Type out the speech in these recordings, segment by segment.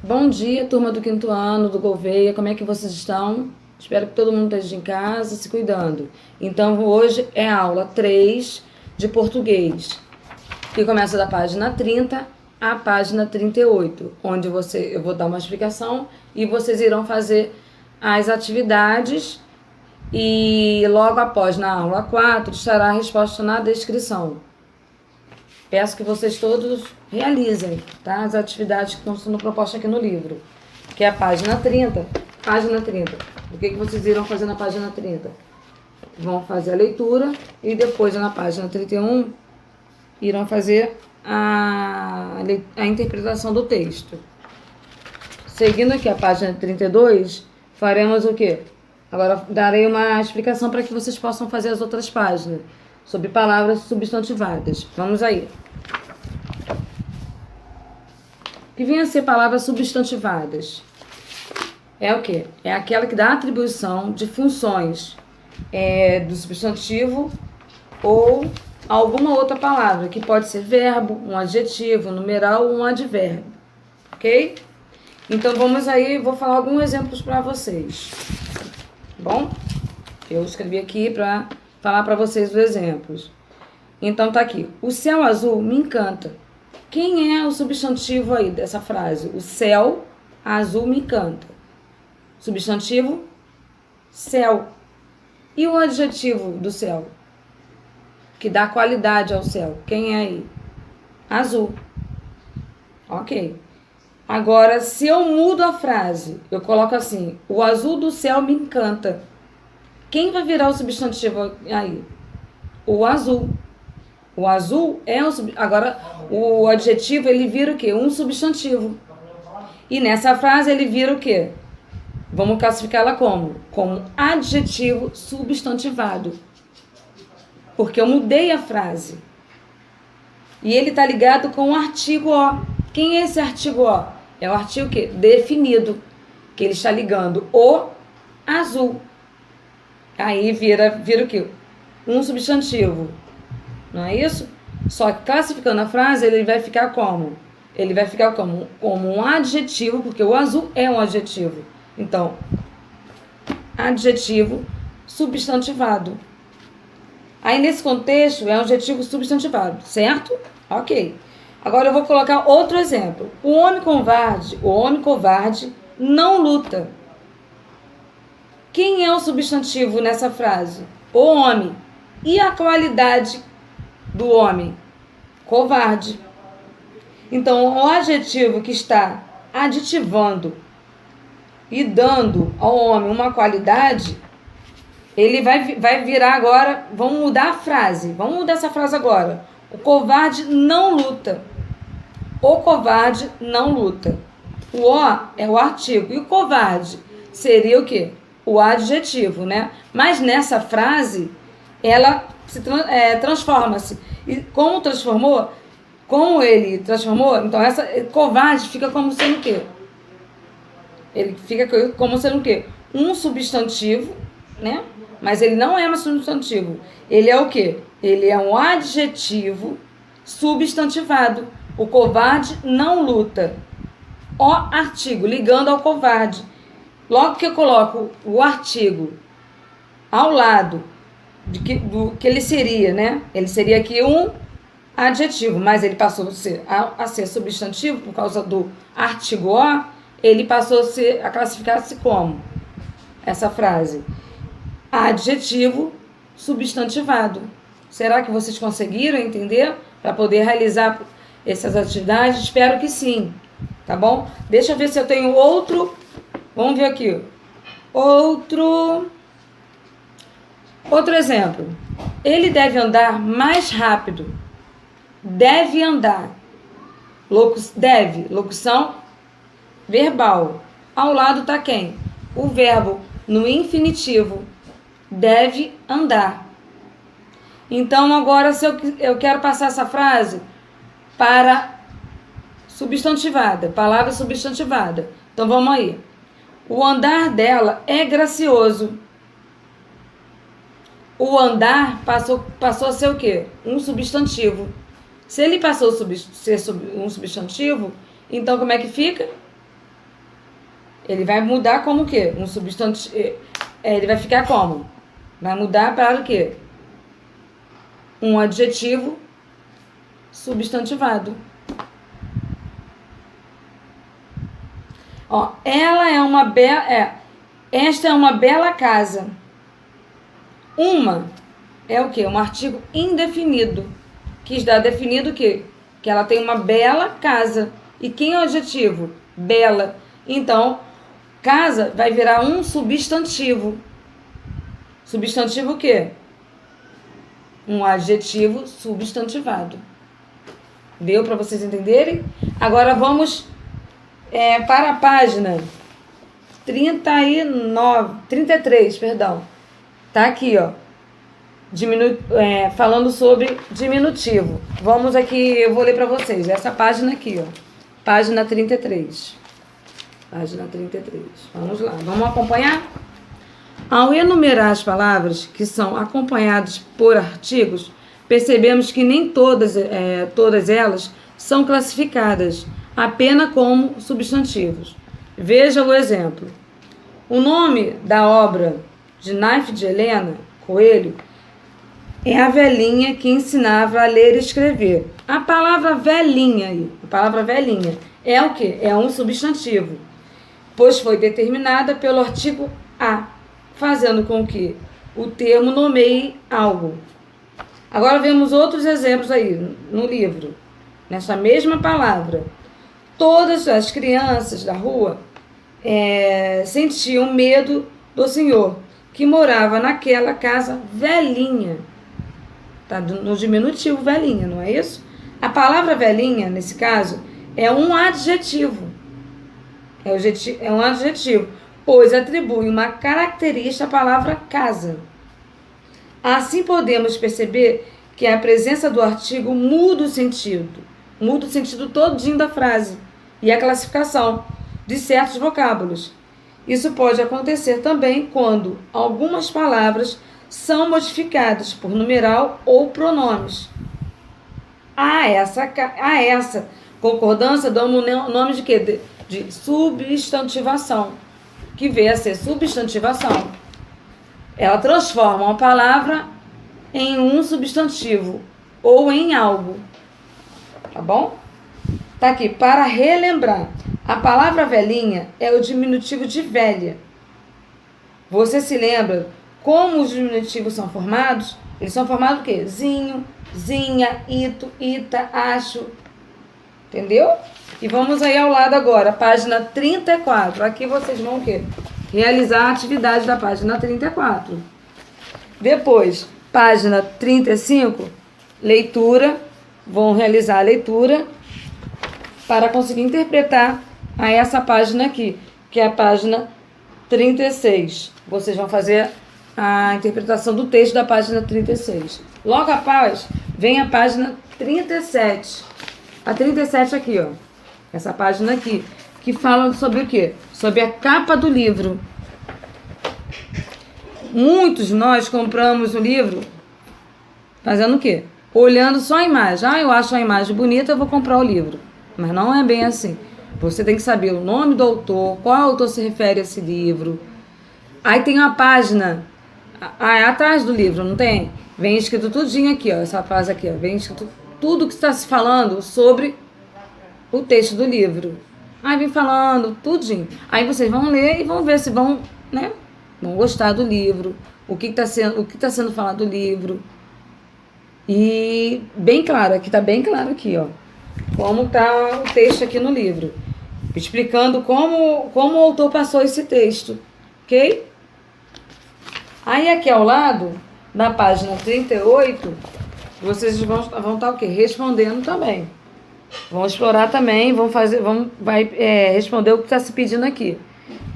Bom dia, turma do quinto ano do Gouveia, como é que vocês estão? Espero que todo mundo esteja em casa, se cuidando. Então, hoje é a aula 3 de português, que começa da página 30 à página 38, onde eu vou dar uma explicação e vocês irão fazer as atividades e logo após, na aula 4, estará a resposta na descrição. Peço que vocês todos realizem, tá? As atividades que estão sendo propostas aqui no livro, que é a página 30. Página 30. O que vocês irão fazer na página 30? Vão fazer a leitura e depois, na página 31, irão fazer a interpretação do texto. Seguindo aqui a página 32, faremos o quê? Agora darei uma explicação para que vocês possam fazer as outras páginas, sobre palavras substantivadas. Vamos aí. O que vem a ser palavras substantivadas? É o quê? É aquela que dá atribuição de funções do substantivo ou alguma outra palavra, que pode ser verbo, um adjetivo, um numeral ou um advérbio. Ok? Então vamos aí, vou falar alguns exemplos para vocês. Bom? Eu escrevi aqui para falar para vocês os exemplos. Então tá aqui. O céu azul me encanta. Quem é o substantivo aí dessa frase? O céu azul me encanta. Substantivo, céu. E o adjetivo do céu? Que dá qualidade ao céu. Quem é aí? Azul. Ok. Agora, se eu mudo a frase, eu coloco assim: o azul do céu me encanta. Quem vai virar o substantivo aí? O azul. O azul é um agora o adjetivo ele vira o quê? Um substantivo. E nessa frase ele vira o quê? Vamos classificá-la como? Como adjetivo substantivado. Porque eu mudei a frase. E ele está ligado com o artigo O. Quem é esse artigo O? É o artigo o quê? Definido. Que ele está ligando o azul. Aí vira o quê? Um substantivo. Não é isso? Só que classificando a frase, ele vai ficar como? Ele vai ficar como um adjetivo, porque o azul é um adjetivo. Então, adjetivo substantivado. Aí, nesse contexto, é um adjetivo substantivado, certo? Ok. Agora, eu vou colocar outro exemplo. O homem covarde não luta. Quem é o substantivo nessa frase? O homem. E a qualidade do homem? Covarde. Então, o adjetivo que está aditivando e dando ao homem uma qualidade, ele vai virar agora, vamos mudar a frase. Vamos mudar essa frase agora. O covarde não luta. O covarde não luta. O O é o artigo. E o covarde seria o quê? O adjetivo, né? Mas nessa frase, ela transforma-se. E como transformou? Como ele transformou, então essa covarde fica como sendo o quê? Ele fica como sendo o quê? Um substantivo, né? Mas ele não é um substantivo. Ele é o quê? Ele é um adjetivo substantivado. O covarde não luta. O artigo, ligando ao covarde. Logo que eu coloco o artigo ao lado do que ele seria, né? Ele seria aqui um adjetivo, mas ele passou a ser substantivo por causa do artigo O, ele passou a classificar-se como essa frase: adjetivo substantivado. Será que vocês conseguiram entender para poder realizar essas atividades? Espero que sim, tá bom? Deixa eu ver se eu tenho outro. Vamos ver aqui. Outro exemplo. Ele deve andar mais rápido. Deve andar. Deve, locução verbal. Ao lado está quem? O verbo no infinitivo. Deve andar. Então, agora, se eu quero passar essa frase para substantivada, palavra substantivada. Então, vamos aí. O andar dela é gracioso. O andar passou a ser o quê? Um substantivo. Se ele passou a ser um substantivo, então como é que fica? Ele vai mudar como o quê? Um substantivo. Ele vai ficar como? Vai mudar para o quê? Um adjetivo substantivado. Ó, ela é uma bela. Esta é uma bela casa. Uma é o quê? Um artigo indefinido. Quis dar definido o quê? Que ela tem uma bela casa. E quem é o adjetivo? Bela. Então, casa vai virar um substantivo. Substantivo o quê? Um adjetivo substantivado. Deu para vocês entenderem? Agora vamos para a página 33, perdão. Tá aqui, ó. Falando sobre diminutivo. Vamos aqui, eu vou ler para vocês. Essa página aqui, ó. Página 33. Página 33. Vamos lá, vamos acompanhar? Ao enumerar as palavras que são acompanhadas por artigos, percebemos que nem todas elas são classificadas apenas como substantivos. Veja o exemplo. O nome da obra de Knife de Helena Coelho é a velhinha que ensinava a ler e escrever. A palavra velhinha é o quê? É um substantivo, pois foi determinada pelo artigo a, fazendo com que o termo nomeie algo. Agora vemos outros exemplos aí no livro. Nessa mesma palavra, todas as crianças da rua sentiam medo do senhor, que morava naquela casa velhinha. Tá no diminutivo velhinha, não é isso? A palavra velhinha, nesse caso, é um adjetivo. É um adjetivo, pois atribui uma característica à palavra casa. Assim podemos perceber que a presença do artigo muda o sentido todinho da frase e a classificação de certos vocábulos. Isso pode acontecer também quando algumas palavras são modificadas por numeral ou pronomes. A essa concordância damos o nome de quê? De substantivação, que veio a ser substantivação. Ela transforma uma palavra em um substantivo ou em algo. Tá bom? Tá aqui, para relembrar. A palavra velhinha é o diminutivo de velha. Você se lembra como os diminutivos são formados? Eles são formados do quê? Zinho, zinha, ito, ita, acho. Entendeu? E vamos aí ao lado agora, página 34. Aqui vocês vão o quê? Realizar a atividade da página 34. Depois, página 35, leitura. Vão realizar a leitura para conseguir interpretar a essa página aqui, que é a página 36. Vocês vão fazer a interpretação do texto da página 36. Logo após, vem a página 37. A 37 aqui, ó. Essa página aqui, que fala sobre o quê? Sobre a capa do livro. Muitos de nós compramos o livro fazendo o quê? Olhando só a imagem. Ah, eu acho a imagem bonita, eu vou comprar o livro. Mas não é bem assim. Você tem que saber o nome do autor, qual autor se refere a esse livro. Aí tem uma página atrás do livro, não tem? Vem escrito tudinho aqui, ó. Essa frase aqui, ó. Vem escrito tudo que está se falando sobre o texto do livro. Aí vem falando tudinho. Aí vocês vão ler e vão ver se vão, né? Vão gostar do livro, o que está sendo falado do livro. E bem claro, aqui está bem claro aqui, ó. Como está o texto aqui no livro. Explicando como o autor passou esse texto. Ok? Aí aqui ao lado, na página 38, vocês vão estar o quê? Respondendo também. Vão explorar também, vai responder o que está se pedindo aqui.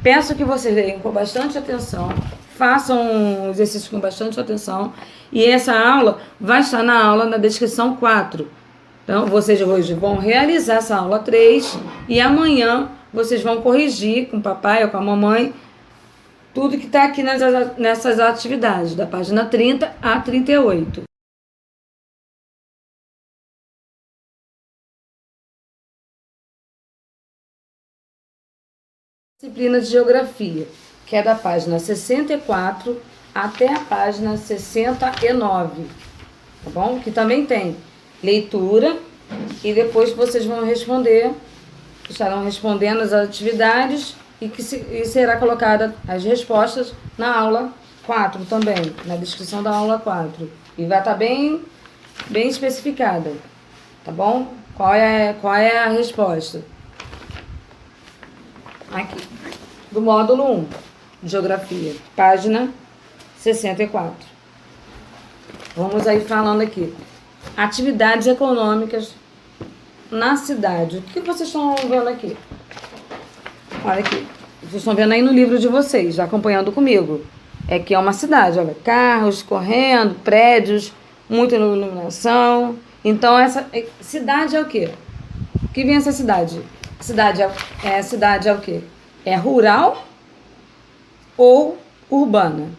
Peço que vocês leiam com bastante atenção, façam o exercício com bastante atenção, e essa aula vai estar na descrição 4. Então, vocês hoje vão realizar essa aula 3 e amanhã vocês vão corrigir com o papai ou com a mamãe tudo que está aqui nessas atividades, da página 30 a 38. disciplina de geografia, que é da página 64 até a página 69, tá bom? Que também tem leitura e depois vocês vão responder, estarão respondendo as atividades e será colocada as respostas na aula 4 também, na descrição da aula 4. E vai estar bem especificada, tá bom? Qual é a resposta? Aqui, do módulo 1, de Geografia, página 64. Vamos aí falando aqui. Atividades econômicas na cidade. O que vocês estão vendo aqui? Olha aqui. Vocês estão vendo aí no livro de vocês, já acompanhando comigo. É que é uma cidade, olha. Carros correndo, prédios, muita iluminação. Então, essa cidade é o quê? O que vem essa cidade? Cidade é o quê? É rural ou urbana?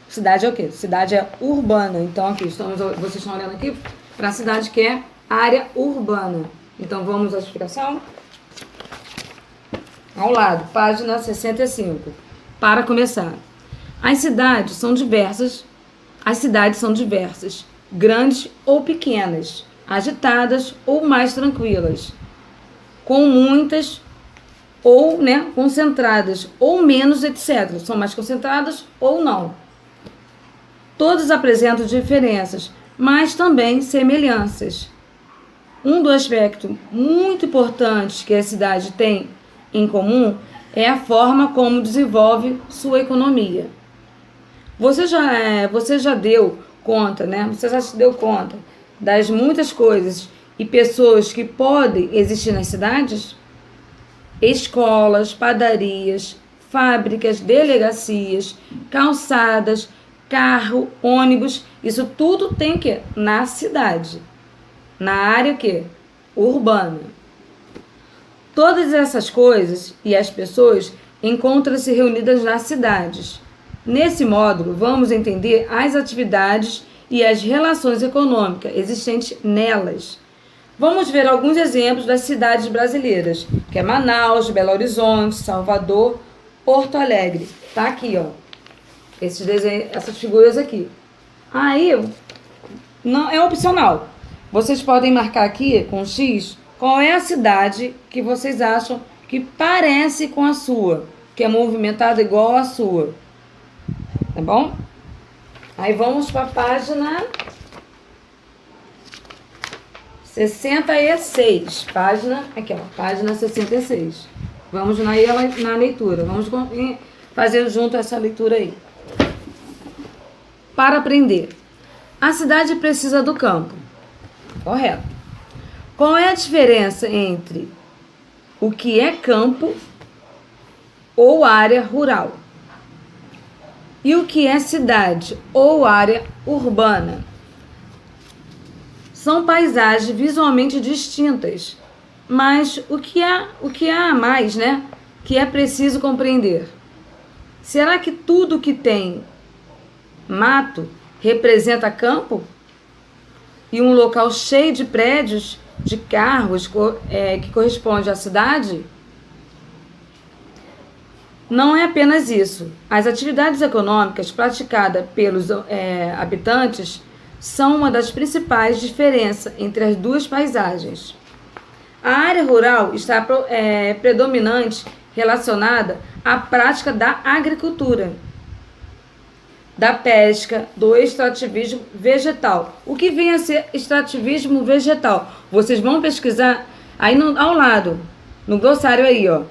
Cidade é o quê? Cidade é urbana. Então, aqui, vocês estão olhando aqui para a cidade que é área urbana. Então, vamos à explicação? Ao lado, página 65. Para começar. As cidades são diversas, grandes ou pequenas, agitadas ou mais tranquilas, com muitas ou concentradas, ou menos, etc. São mais concentradas ou não. Todas apresentam diferenças, mas também semelhanças. Um dos aspectos muito importantes que a cidade tem em comum é a forma como desenvolve sua economia. Você já deu conta, né? Você já se deu conta das muitas coisas e pessoas que podem existir nas cidades? Escolas, padarias, fábricas, delegacias, calçadas, carro, ônibus, isso tudo tem que na cidade, na área que urbana. Todas essas coisas e as pessoas encontram-se reunidas nas cidades. Nesse módulo, vamos entender as atividades e as relações econômicas existentes nelas. Vamos ver alguns exemplos das cidades brasileiras, que é Manaus, Belo Horizonte, Salvador, Porto Alegre. Tá aqui, ó. Essas figuras aqui. Aí, não é opcional. Vocês podem marcar aqui com X qual é a cidade que vocês acham que parece com a sua, que é movimentada igual a sua. Tá bom? Aí vamos para a página 66. Página 66. Vamos na leitura. Vamos fazer junto essa leitura aí. Para aprender. A cidade precisa do campo. Correto. Qual é a diferença entre o que é campo ou área rural e o que é cidade ou área urbana? São paisagens visualmente distintas, mas o que há a mais, né, que é preciso compreender? Será que tudo que tem mato representa campo? E um local cheio de prédios, de carros, que corresponde à cidade? Não é apenas isso. As atividades econômicas praticadas pelos habitantes são uma das principais diferenças entre as duas paisagens. A área rural está predominante relacionada à prática da agricultura, da pesca, do extrativismo vegetal. O que vem a ser extrativismo vegetal? Vocês vão pesquisar aí ao lado, no glossário aí, ó.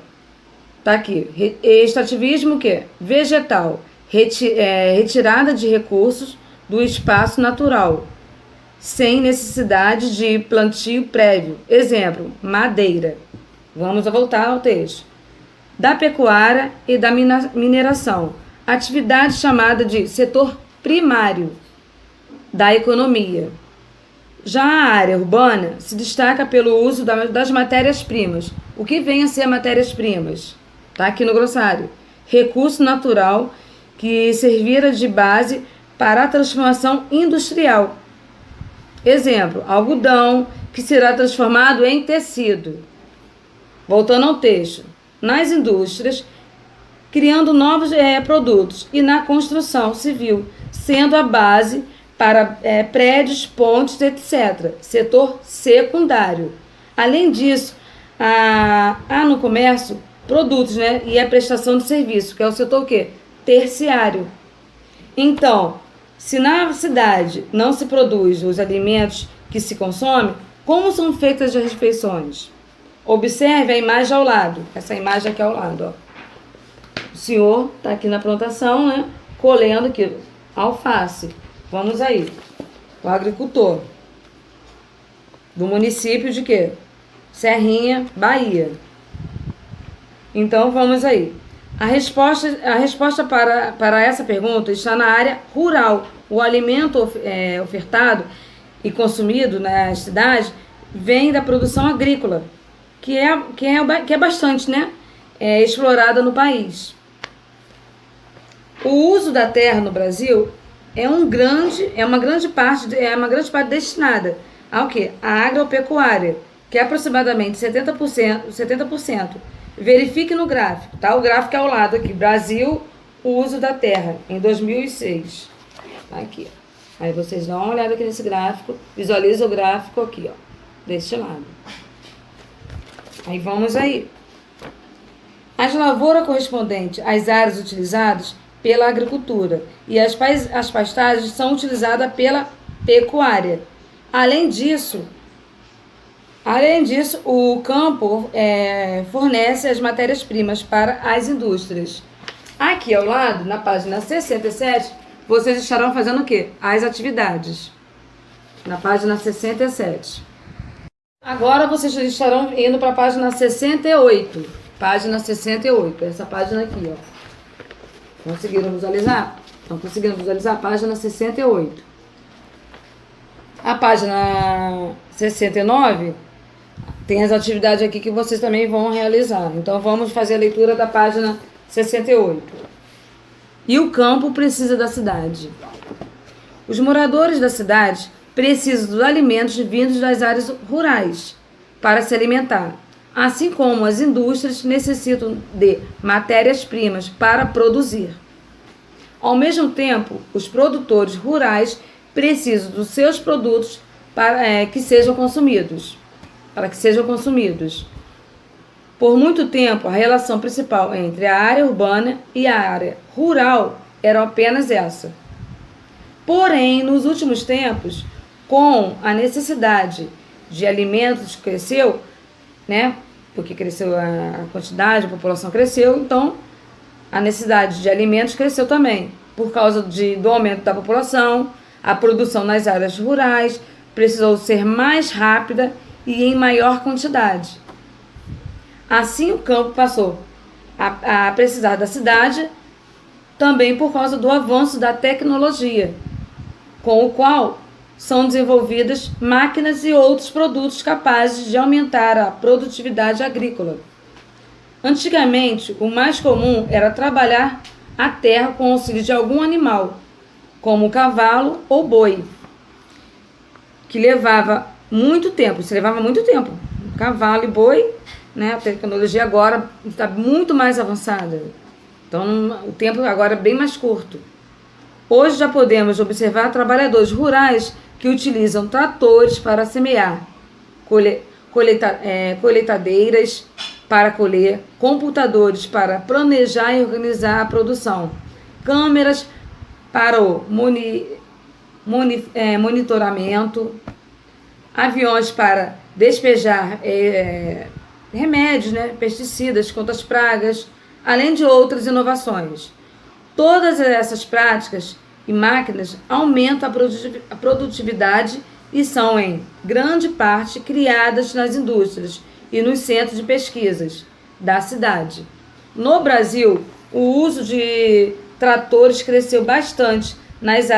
Tá aqui. Extrativismo o quê? Vegetal. Retirada de recursos do espaço natural, sem necessidade de plantio prévio. Exemplo, madeira. Vamos voltar ao texto. Da pecuária e da mineração. Atividade chamada de setor primário da economia. Já a área urbana se destaca pelo uso das matérias-primas. O que vem a ser matérias-primas? Está aqui no glossário. Recurso natural que servira de base para a transformação industrial. Exemplo, algodão que será transformado em tecido. Voltando ao texto. nas indústrias, criando novos produtos, e na construção civil, sendo a base para prédios, pontes, etc. Setor secundário. Além disso, há no comércio produtos, né, e a prestação de serviço, que é o setor o quê? Terciário. Então, se na cidade não se produz os alimentos que se consomem, como são feitas as refeições? Observe a imagem ao lado, essa imagem aqui ao lado, ó. O senhor está aqui na plantação, né, colhendo aqui alface. Vamos aí, o agricultor do município de quê? Serrinha, Bahia. Então, vamos aí. A resposta para essa pergunta está na área rural. O alimento ofertado e consumido na cidade vem da produção agrícola, que é bastante, né, explorada no país. O uso da terra no Brasil é uma grande parte destinada ao quê? À agropecuária, que é aproximadamente 70%. Verifique no gráfico, tá? O gráfico é ao lado aqui. Brasil, o uso da terra, em 2006. Aqui, ó. Aí vocês dão uma olhada aqui nesse gráfico, visualiza o gráfico aqui, ó, deste lado. Aí vamos aí. As lavouras correspondentes às áreas utilizadas pela agricultura e as pastagens são utilizadas pela pecuária. Além disso, o campo fornece as matérias-primas para as indústrias. Aqui ao lado, na página 67, vocês estarão fazendo o quê? As atividades. Na página 67. Agora vocês estarão indo para a página 68. Página 68, essa página aqui, ó. Conseguiram visualizar? Estão conseguindo visualizar? Página 68. A página 69... tem as atividades aqui que vocês também vão realizar. Então, vamos fazer a leitura da página 68. E o campo precisa da cidade. Os moradores da cidade precisam dos alimentos vindos das áreas rurais para se alimentar, assim como as indústrias necessitam de matérias-primas para produzir. Ao mesmo tempo, os produtores rurais precisam dos seus produtos para que sejam consumidos. Por muito tempo, a relação principal entre a área urbana e a área rural era apenas essa. Porém, nos últimos tempos, com a necessidade de alimentos cresceu, né? Porque cresceu a quantidade, a população cresceu, então a necessidade de alimentos cresceu também. Por causa do aumento da população, a produção nas áreas rurais precisou ser mais rápida e em maior quantidade. Assim, o campo passou a precisar da cidade, também por causa do avanço da tecnologia, com o qual são desenvolvidas máquinas e outros produtos capazes de aumentar a produtividade agrícola. Antigamente, o mais comum era trabalhar a terra com o auxílio de algum animal, como o cavalo ou boi, que levava muito tempo. Cavalo e boi, né? A tecnologia agora está muito mais avançada. Então, o tempo agora é bem mais curto. Hoje já podemos observar trabalhadores rurais que utilizam tratores para semear, colheitadeiras para colher, computadores para planejar e organizar a produção, câmeras para o monitoramento, aviões para despejar remédios, né, pesticidas contra as pragas, além de outras inovações. Todas essas práticas e máquinas aumentam a produtividade e são, em grande parte, criadas nas indústrias e nos centros de pesquisas da cidade. No Brasil, o uso de tratores cresceu bastante nas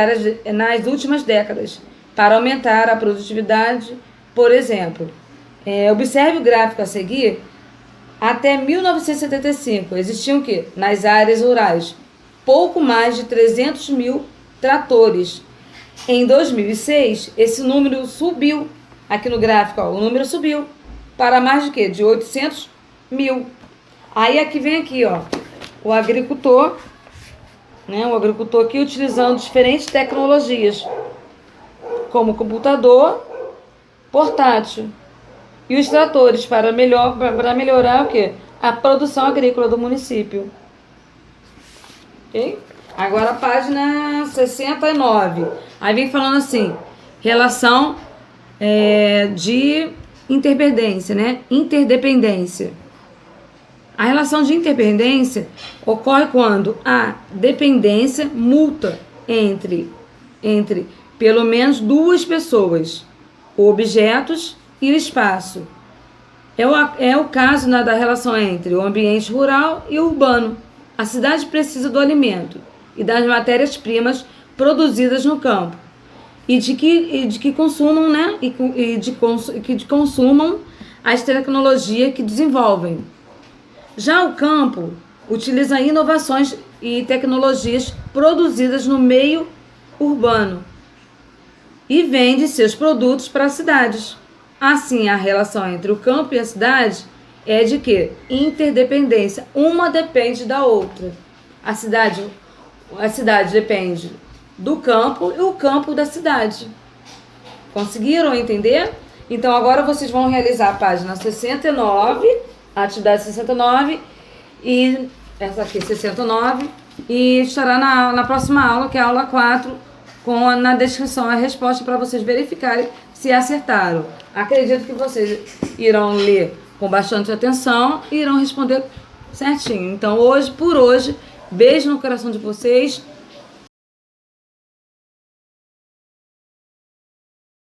últimas décadas para aumentar a produtividade. Por exemplo, observe o gráfico a seguir. Até 1975 existiam o quê? Nas áreas rurais, pouco mais de 300 mil tratores. Em 2006, esse número subiu. Aqui no gráfico, ó, o número subiu para mais de quê? De 800 mil. Aí aqui vem aqui, ó, o agricultor, né? O agricultor aqui utilizando diferentes tecnologias, como o computador portátil e os tratores para melhorar o quê? A produção agrícola do município. Ok? Agora a página 69. Aí vem falando assim, relação de interdependência, né? Interdependência. A relação de interdependência ocorre quando há dependência mútua entre pelo menos duas pessoas, objetos e o espaço. É o caso da relação entre o ambiente rural e o urbano. A cidade precisa do alimento e das matérias-primas produzidas no campo e de que consumam, né? E de consumam as tecnologias que desenvolvem. Já o campo utiliza inovações e tecnologias produzidas no meio urbano e vende seus produtos para as cidades. Assim, a relação entre o campo e a cidade é de quê? Interdependência. Uma depende da outra. A cidade depende do campo e o campo da cidade. Conseguiram entender? Então, agora vocês vão realizar a página 69, a atividade 69, e essa aqui, 69, e estará na próxima aula, que é a aula 4, na descrição a resposta para vocês verificarem se acertaram. Acredito que vocês irão ler com bastante atenção e irão responder certinho. Então, por hoje, beijo no coração de vocês.